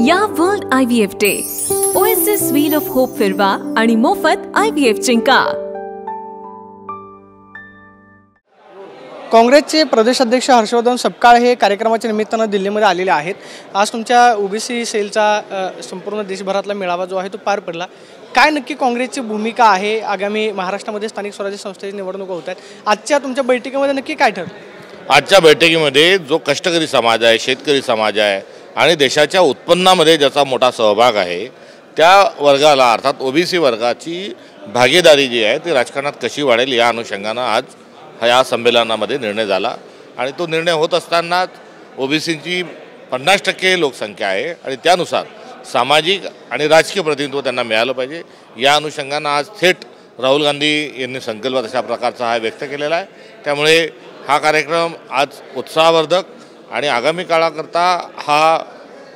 या world IVF day OSS wheel of hope फिरवा आणि मोफत IVF जिंका। काँग्रेसचे प्रदेशाध्यक्ष हर्षवर्धन सपकाळ हे कार्यक्रमाच्या निमित्तानं दिल्लीमध्ये आलेले आहेत। आज तुमच्या ओबीसी सेलचा संपूर्ण देशभरातला मेळावा जो आहे तो पार पडला। काय नक्की काँग्रेसची भूमिका आहे? आगामी महाराष्ट्रामध्ये स्थानिक स्वराज्य संस्थेची निवडणुका होत आहेत। आजच्या तुमच्या बैठकीमध्ये नक्की काय ठरलं? आजच्या बैठकीमध्ये जो कष्टकरी समाज आहे, शेतकरी समाज आहे आणि देशाच्या उत्पन्नामध्ये ज्याचा मोठा सहभाग आहे त्या वर्गाला अर्थात ओबीसी वर्गाची भागीदारी जी आहे ती राजकारणात कशी वाढेल या अनुषंगानं आज या संमेलनामध्ये निर्णय झाला। आणि तो निर्णय होत असतानाच ओबीसीची 50% लोकसंख्या आहे आणि त्यानुसार सामाजिक आणि राजकीय प्रतिनिधित्व त्यांना मिळालं पाहिजे या अनुषंगानं आज थेट राहुल गांधी यांनी संकल्प अशा प्रकारचा हा व्यक्त केलेला आहे। त्यामुळे हा कार्यक्रम आज उत्साहवर्धक आणि आगामी काळाकरता हा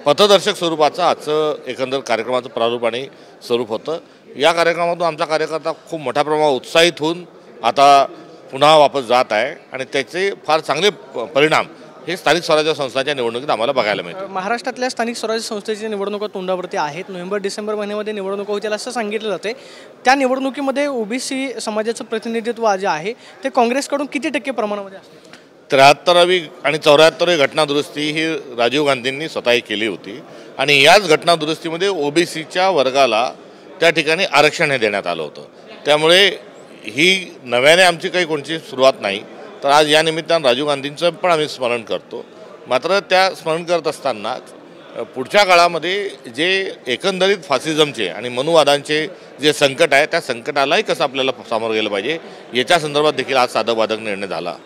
पथदर्शक स्वरूपाचं आजचं एकंदर कार्यक्रमाचं प्रारूप आणि स्वरूप होतं। या कार्यक्रमातून आमचा कार्यकर्ता खूप मोठ्या प्रमाणात उत्साहित होऊन आता पुन्हा वापस जात आहे आणि त्याचे फार चांगले परिणाम हे स्थानिक स्वराज्य संस्थांच्या निवडणुकीत आम्हाला बघायला मिळतं। महाराष्ट्रातल्या स्थानिक स्वराज्य संस्थेची निवडणुका तोंडावरती आहेत। नोव्हेंबर-डिसेंबर महिन्यामध्ये निवडणुका होतील असं सांगितलं जाते। त्या निवडणुकीमध्ये ओबीसी समाजाचं प्रतिनिधित्व जे आहे ते काँग्रेसकडून किती टक्के प्रमाणामध्ये असते? 73वी आणि 74वी घटनादुरुस्ती ही राजीव गांधींनी स्वतःही केली होती आणि याच घटनादुरुस्तीमध्ये ओबीसीच्या वर्गाला त्या ठिकाणी आरक्षण हे देण्यात आलं होतं। त्यामुळे ही नव्याने आमची काही कोणती सुरुवात नाही। तर आज या निमित्तानं राजीव गांधींचं पण आम्ही स्मरण करतो। मात्र त्या स्मरण करत असतानाच पुढच्या काळामध्ये जे एकंदरीत फासिझमचे आणि मनुवादांचे जे संकट आहे त्या संकटालाही कसं आपल्याला सामोरं गेलं पाहिजे याच्या संदर्भात देखील आज साधकबाधक निर्णय झाला।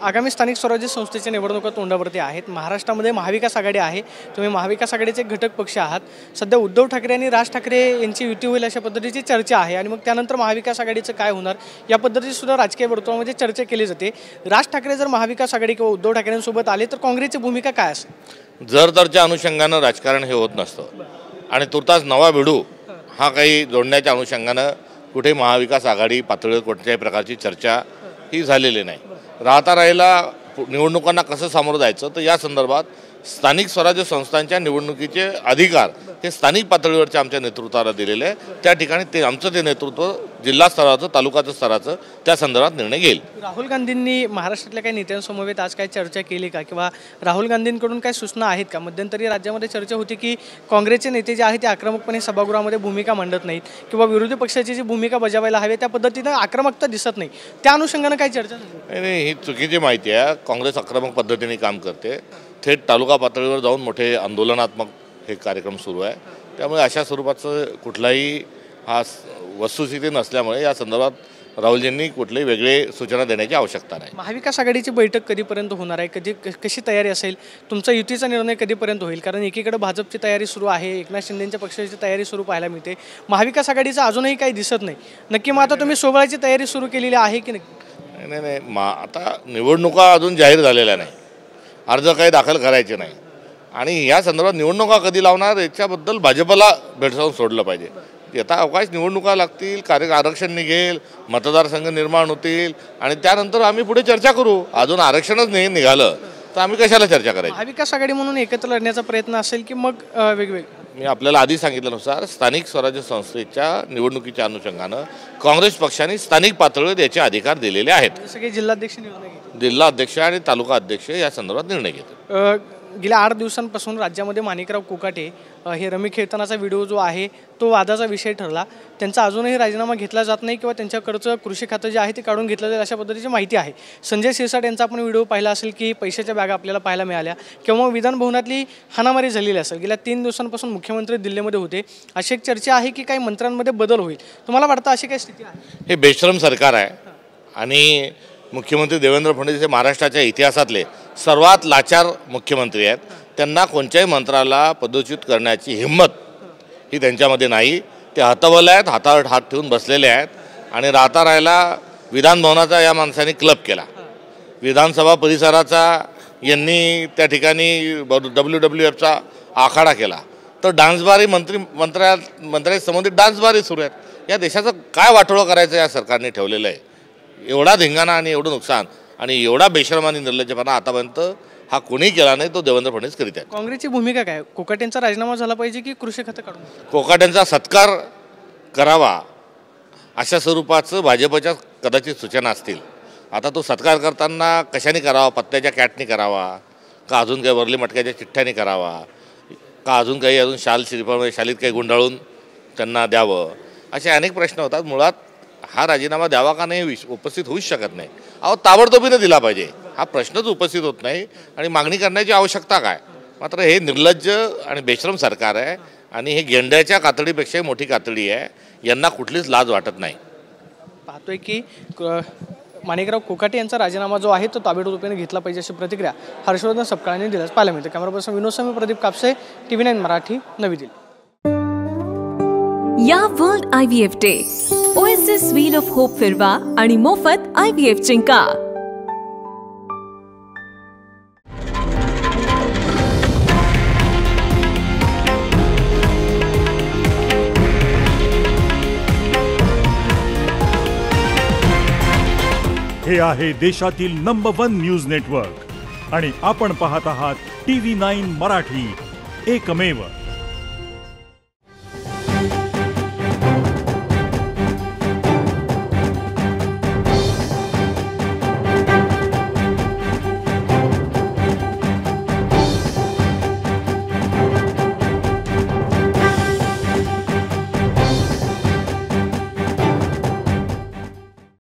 आगामी स्थानिक स्वराज्य संस्थेच्या निवडणुका तोंडावरती आहेत। महाराष्ट्रामध्ये महाविकास आघाडी आहे। तुम्ही महाविकास आघाडीचे घटक पक्ष आहात। सध्या उद्धव ठाकरे आणि राज ठाकरे यांची युती होईल अशा पद्धतीची चर्चा आहे आणि मग त्यानंतर महाविकास आघाडीचं काय होणार या पद्धतीची सुद्धा राजकीय वर्तुळामध्ये चर्चा केली जाते। राज ठाकरे जर महाविकास आघाडी किंवा उद्धव ठाकरेंसोबत आले तर काँग्रेसची भूमिका काय असेल? जर अनुषंगानं राजकारण हे होत नसतं आणि तुर्तास नवा भिडू हा काही जोडण्याच्या अनुषंगानं कुठे महाविकास आघाडी पातळीवर कोणत्याही प्रकारची चर्चा ही झालेली नाही। राहिला निवडणुकांना कसं सामोरं जायचं तर या संदर्भात स्थानिक स्वराज्य संस्थांच्या निवडणुकीचे अधिकार हे स्थानिक पातळीवरच्या आमच्या नेतृत्वाला दिलेले आहे। त्या ठिकाणी ते आमचं ते नेतृत्व जिल्हा स्तराचं तालुकाचं स्तराचं त्या संदर्भात निर्णय घेईल। राहुल गांधींनी महाराष्ट्रातल्या काही नेत्यांसमवेत आज काय चर्चा केली का किंवा राहुल गांधींकडून काय सूचना आहेत का? मध्यंतरी राज्यामध्ये चर्चा होती की काँग्रेसचे नेते जे आहेत ते आक्रमकपणे सभागृहामध्ये भूमिका मांडत नाहीत किंवा विरोधी पक्षाची जी भूमिका बजावायला हवी त्या पद्धतीनं आक्रमकता दिसत नाही। त्या अनुषंगानं काय चर्चा झाली? नाही, ही चुकीची माहिती आहे। काँग्रेस आक्रमक पद्धतीने काम करते। थेट तालुका पातळीवर जाऊन मोठे आंदोलनात्मक हे कार्यक्रम सुरू आहे। त्यामुळे अशा स्वरूपाचं कुठलाही हा वस्तुस्थिती नसल्यामुळे या संदर्भात राहुलजींनी कुठलीही वेगळे सूचना देण्याची आवश्यकता नाही। महाविकास आघाडीची बैठक कधीपर्यंत होणार आहे? कशी तयारी असेल? तुमचा युतीचा निर्णय कधीपर्यंत होईल? कारण एकीकडे भाजपची तयारी सुरू आहे, एकनाथ शिंदेंच्या पक्षाची तयारी सुरू पाहायला मिळते। महाविकास आघाडीचं अजूनही काही दिसत नाही। नक्की मग आता तुम्ही सोहळ्याची तयारी सुरू केलेली आहे की नक्की? नाही, आता निवडणुका अजून जाहीर झालेल्या नाही, अर्ज काही दाखल करायचे नाही आणि या संदर्भात निवडणुका कधी लावणार याच्याबद्दल भाजपला भेडसावून सोडलं पाहिजे। आता अवकाश निवडणुका लागतील, आरक्षण निघेल, मतदारसंघ निर्माण होतील आणि त्यानंतर आम्ही पुढे चर्चा करू। अजून आरक्षणच नाही निघालं तर आम्ही कशाला चर्चा करायची? महाविकास आघाडी म्हणून एकत्र लढण्याचा प्रयत्न असेल की मग वेगवेगळे? मी आपल्याला आधी सांगितल्यानुसार स्थानिक स्वराज्य संस्थेच्या निवडणुकीच्या अनुषंगानं काँग्रेस पक्षाने स्थानिक पातळीवर याचे अधिकार दिलेले आहेत। जसं की जिल्हाध्यक्ष निर्णय घेतील, जिल्हा अध्यक्ष आणि तालुका अध्यक्ष या संदर्भात निर्णय घेतील। गेल्या 8 दिवसांपासून राज्यामध्ये माणिकराव कोकाटे हे रमी खेळतानाचा व्हिडिओ जो आहे तो वादाचा विषय ठरला। त्यांचा अजूनही राजीनामा घेतला जात नाही किंवा त्यांच्याकडचं कृषी खातं जे आहे ते काढून घेतलं जाईल अशा पद्धतीची माहिती आहे। संजय शिरसाट यांचा आपण व्हिडिओ पाहिला असेल की पैशाच्या बॅगा आपल्याला पाहायला मिळाल्या किंवा विधान भवनातली हाणामारी झालेली असेल। गेल्या 3 दिवसांपासून मुख्यमंत्री दिल्लीमध्ये होते। अशी एक चर्चा आहे की काही मंत्र्यांमध्ये बदल होईल। तुम्हाला वाटतं अशी काय स्थिती आहे? हे बेशरम सरकार आहे आणि मुख्यमंत्री देवेंद्र फडणवीस हे महाराष्ट्राच्या इतिहासातले सर्वात लाचार मुख्यमंत्री आहेत। त्यांना कोणत्याही मंत्र्याला पदच्युत करण्याची हिंमत ही त्यांच्यामध्ये नाही। ते हतबल आहेत, हातावर हात ठेवून बसलेले आहेत आणि राहिला विधानभवनाचा या माणसाने क्लब केला, विधानसभा परिसराचा यांनी त्या ठिकाणी WWFचा आखाडा केला, तर डान्सबारी मंत्र्या संबंधित डान्सबारी सुरू आहेत। या देशाचं काय वाटोळं करायचं या सरकारने ठेवलेलं आहे। एवढा धिंगाणा आणि एवढं नुकसान आणि एवढा बेशरम आणि निर्लज्जपणा आतापर्यंत हा कोणीही केला नाही, तो देवेंद्र फडणवीस करीत आहेत. काँग्रेसची भूमिका काय? कोकाटेंचा राजीनामा झाला पाहिजे की कृषी खातं काढून? कोकाटेंचा सत्कार करावा अशा स्वरूपाचं भाजपच्या कदाचित सूचना असतील. आता तो सत्कार करताना कशाने करावा? पत्त्याच्या कॅटने करावा का अजून काही वरली मटक्याच्या चिठ्ठ्याने करावा का अजून काही शाल श्रीफळमध्ये शालीत काही गुंडाळून त्यांना द्यावं, असे अनेक प्रश्न होतात. मुळात हा राजीनामा द्यावा का नाही उपस्थित होऊच शकत नाही. ताबडतोबीने दिला पाहिजे हा प्रश्नच उपस्थित होत नाही आणि मागणी करण्याची आवश्यकता काय? मात्र हे निर्लज्ज आणि बेशरम सरकार आहे आणि हे गेंड्याच्या कातडीपेक्षाही मोठी कातडी आहे. यांना कुठलीच लाज वाटत नाही. पाहतोय की माणिकराव कोकाटे यांचा राजीनामा जो आहे तो ताबडतोबीने घेतला पाहिजे अशी प्रतिक्रिया हर्षवर्धन सपकाळांनी दिल्यास पाहायला मिळते. कॅमेरा पर्सन विनोद स्वामी, प्रदीप कापसे, TV9 मराठी, नवी दिल्ली. या world IVF day OSS wheel of hope फिरवा आणि मोफत IVF जिंका. हे आहे देशातील नंबर 1 न्यूज नेटवर्क आणि आपण पाहत आहात TV9 मराठी, एकमेव.